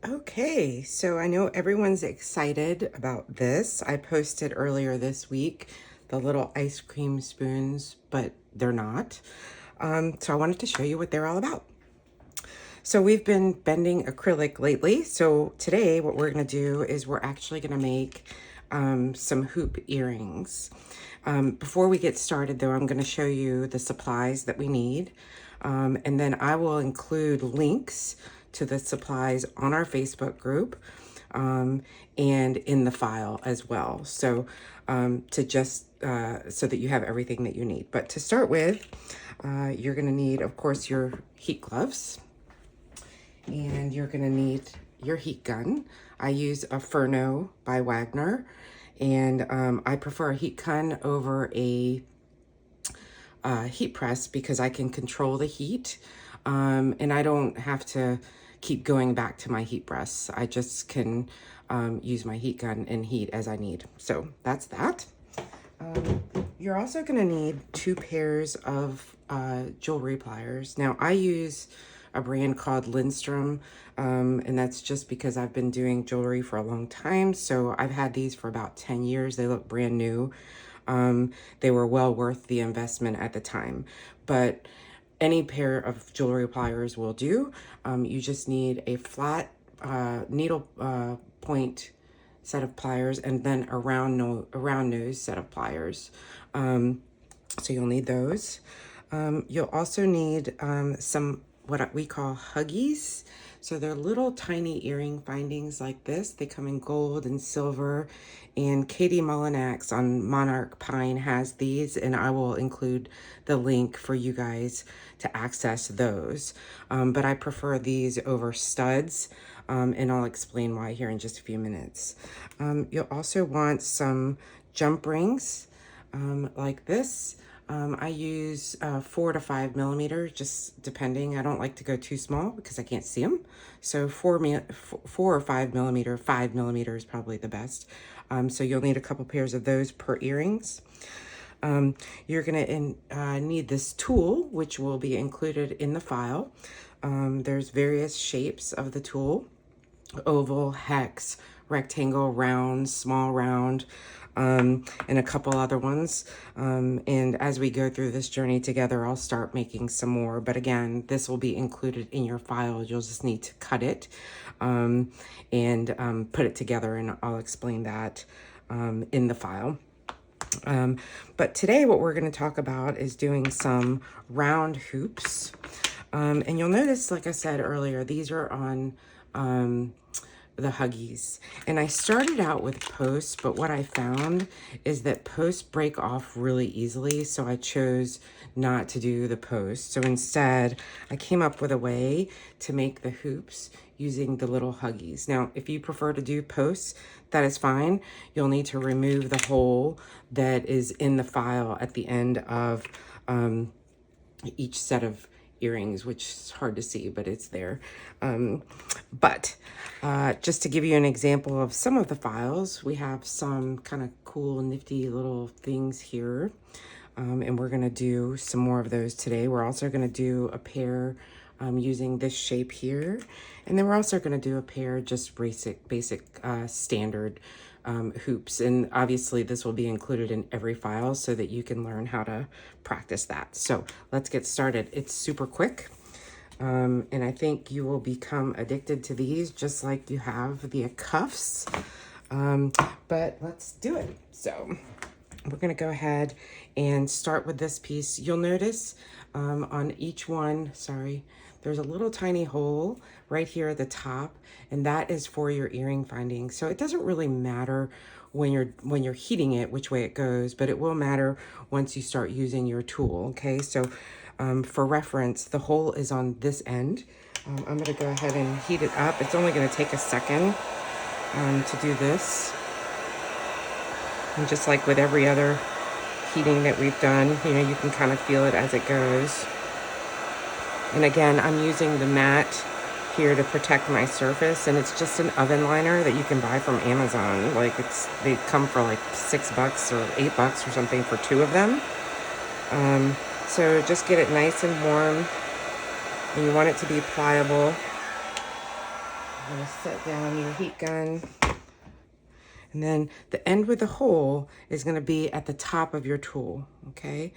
Okay, so I know everyone's excited about this. I posted earlier this week the little ice cream spoons, but they're not. So I wanted to show you what they're all about. So we've been bending acrylic lately. So today what we're gonna do is we're actually gonna make some hoop earrings. Before we get started though, I'm gonna show you the supplies that we need. And then I will include links to the supplies on our Facebook group and in the file as well. So so that you have everything that you need. But to start with, you're gonna need, of course, your heat gloves, and you're gonna need your heat gun. I use a Furno by Wagner, and I prefer a heat gun over a heat press because I can control the heat, and I don't have to keep going back to my heat press. I just can use my heat gun and heat as I need. So that's that. You're also going to need 2 pairs of jewelry pliers. Now I use a brand called Lindstrom, and that's just because I've been doing jewelry for a long time. So I've had these for about 10 years. They look brand new. They were well worth the investment at the time, but any pair of jewelry pliers will do. You just need a flat needle point set of pliers and then a round nose set of pliers. So you'll need those. You'll also need some what we call huggies. So they're little tiny earring findings like this. They come in gold and silver, and Katie Mullinax on Monarch Pine has these, and I will include the link for you guys to access those. But I prefer these over studs, and I'll explain why here in just a few minutes. You'll also want some jump rings like this. I use 4 to 5 millimeter, just depending. I don't like to go too small because I can't see them. So 4 or 5 millimeter, 5 millimeter is probably the best. So you'll need a couple pairs of those per earrings. You're gonna need this tool, which will be included in the file. There's various shapes of the tool: oval, hex, rectangle, round, small round, and a couple other ones. And as we go through this journey together, I'll start making some more. But again, this will be included in your file. You'll just need to cut it and put it together, and I'll explain that in the file. But today what we're going to talk about is doing some round hoops. And you'll notice, like I said earlier, these are on the huggies. And I started out with posts, but what I found is that posts break off really easily. So I chose not to do the posts. So instead, I came up with a way to make the hoops using the little huggies. Now, if you prefer to do posts, that is fine. You'll need to remove the hole that is in the file at the end of each set of earrings, which is hard to see, but it's there. But just to give you an example of some of the files, we have some kind of cool, nifty little things here. And we're gonna do some more of those today. We're also gonna do a pair using this shape here. And then we're also gonna do a pair just basic standard hoops. And obviously this will be included in every file so that you can learn how to practice that. So let's get started. It's super quick. And I think you will become addicted to these just like you have the cuffs. But let's do it. So we're gonna go ahead and start with this piece. You'll notice on each one, there's a little tiny hole right here at the top, and that is for your earring finding. So it doesn't really matter when you're heating it which way it goes, but it will matter once you start using your tool. Okay, so for reference, the hole is on this end. I'm gonna go ahead and heat it up. It's only gonna take a second to do this. And just like with every other heating that we've done, you can kind of feel it as it goes. And again, I'm using the mat here to protect my surface, and it's just an oven liner that you can buy from Amazon. Like they come for like $6 or $8 or something for 2 of them. So just get it nice and warm, and you want it to be pliable. You're going to set down your heat gun. And then the end with the hole is going to be at the top of your tool, okay?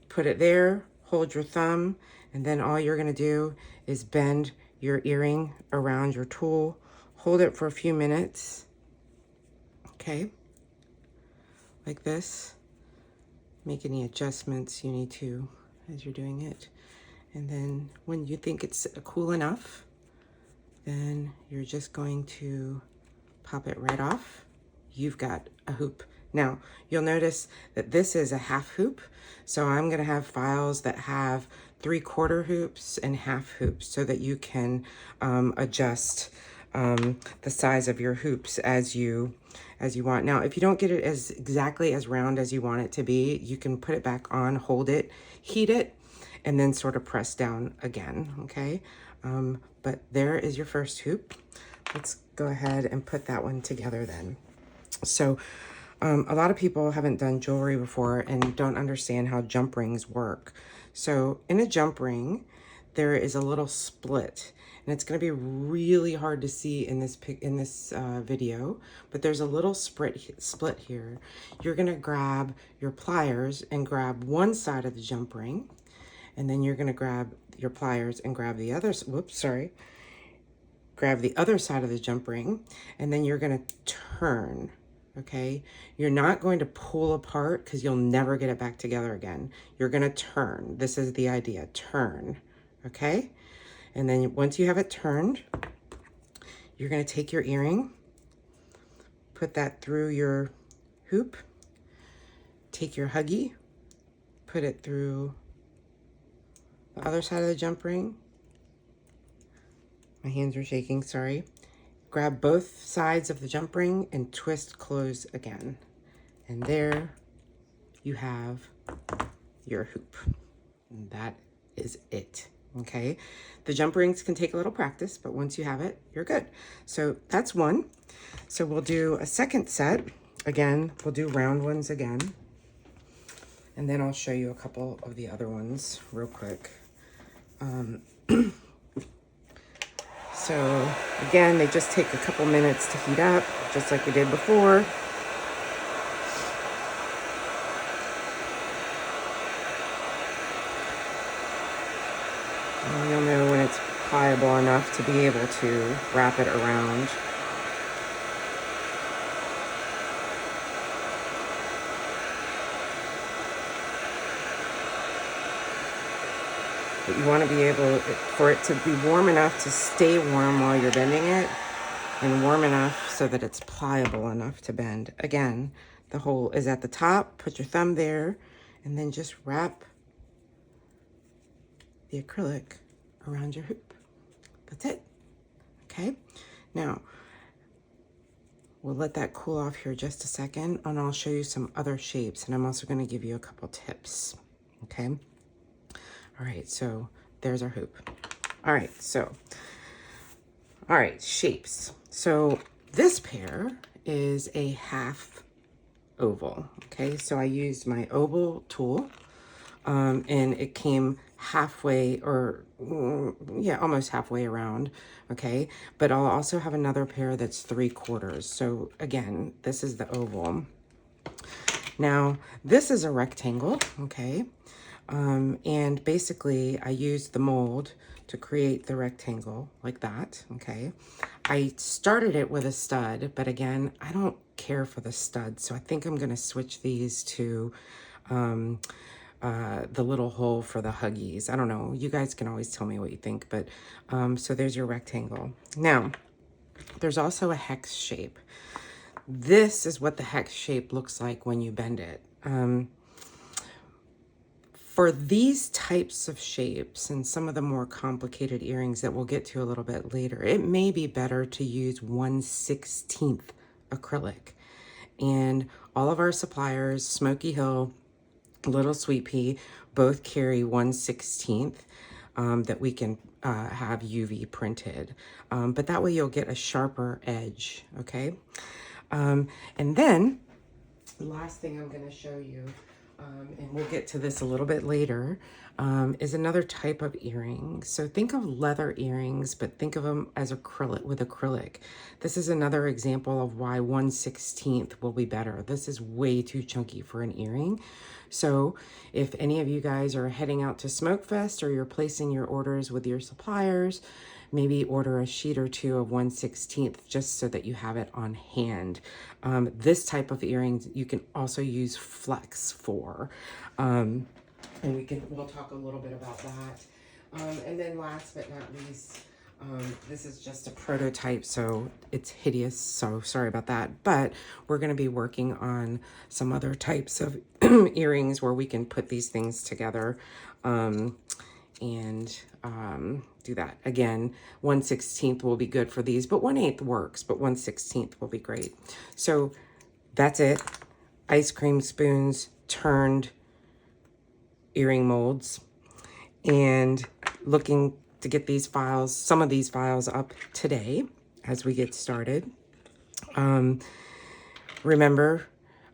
Put it there, hold your thumb, and then all you're going to do is bend your earring around your tool. Hold it for a few minutes, okay? Like this. Make any adjustments you need to as you're doing it. And then when you think it's cool enough, then you're just going to pop it right off. You've got a hoop. Now, you'll notice that this is a half hoop. So I'm gonna have files that have 3/4 hoops and half hoops so that you can adjust the size of your hoops as you want. Now, if you don't get it as exactly as round as you want it to be, you can put it back on, hold it, heat it, and then sort of press down again, okay? But there is your first hoop. Let's go ahead and put that one together then. So a lot of people haven't done jewelry before and don't understand how jump rings work. So in a jump ring, there is a little split, and it's going to be really hard to see in this video, but there's a little split here. You're going to grab your pliers and grab one side of the jump ring, and then you're going to grab your pliers and grab the other, grab the other side of the jump ring, and then you're going to turn. Okay, you're not going to pull apart because you'll never get it back together again. You're going to turn. This is the idea, turn. Okay, and then once you have it turned, you're going to take your earring, put that through your hoop, take your huggy, put it through the other side of the jump ring. My hands are shaking, sorry. Grab both sides of the jump ring and twist close again. And there you have your hoop. And that is it, okay? The jump rings can take a little practice, but once you have it, you're good. So that's one. So we'll do a second set. Again, we'll do round ones again. And then I'll show you a couple of the other ones real quick. So again, they just take a couple minutes to heat up, just like we did before. And you'll know when it's pliable enough to be able to wrap it around. But you want to be able for it to be warm enough to stay warm while you're bending it, and warm enough so that it's pliable enough to bend. Again, the hole is at the top. Put your thumb there, and then just wrap the acrylic around your hoop. That's it. Okay? Now, we'll let that cool off here just a second, and I'll show you some other shapes, and I'm also going to give you a couple tips. Okay? All right, so there's our hoop. All right, shapes. So this pair is a half oval, okay? So I used my oval tool, and it came halfway, or yeah, almost halfway around, okay? But I'll also have another pair that's 3/4. So again, this is the oval. Now, this is a rectangle, okay? And basically I used the mold to create the rectangle like that, okay? I started it with a stud, but again, I don't care for the stud, so I think I'm gonna switch these to the little hole for the huggies. I don't know, you guys can always tell me what you think, but so there's your rectangle. Now, there's also a hex shape. This is what the hex shape looks like when you bend it. For these types of shapes and some of the more complicated earrings that we'll get to a little bit later, it may be better to use 1/16 acrylic. And all of our suppliers, Smoky Hill, Little Sweet Pea, both carry 1/16 that we can have UV printed. But that way you'll get a sharper edge, okay? And then the last thing I'm gonna show you and we'll get to this a little bit later, is another type of earring. So think of leather earrings, but think of them as acrylic, with acrylic. This is another example of why 1/16 will be better. This is way too chunky for an earring. So if any of you guys are heading out to Smokefest or you're placing your orders with your suppliers, maybe order a sheet or two of 1/16 just so that you have it on hand. This type of earrings you can also use flex for. And we'll talk a little bit about that. And then last but not least, this is just a prototype, so it's hideous, so sorry about that. But we're going to be working on some other types of earrings where we can put these things together and do that. Again, 1/16 will be good for these, but 1/8 works, but 1/16 will be great. So that's it. Ice cream spoons turned earring molds, and looking to get these files, some of these files up today as we get started. Remember,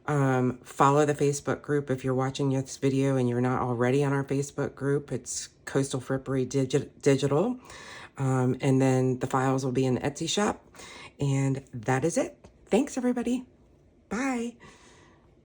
follow the Facebook group. If you're watching this video and you're not already on our Facebook group, it's Coastal Frippery Digital. And then the files will be in the Etsy shop. And that is it. Thanks, everybody. Bye.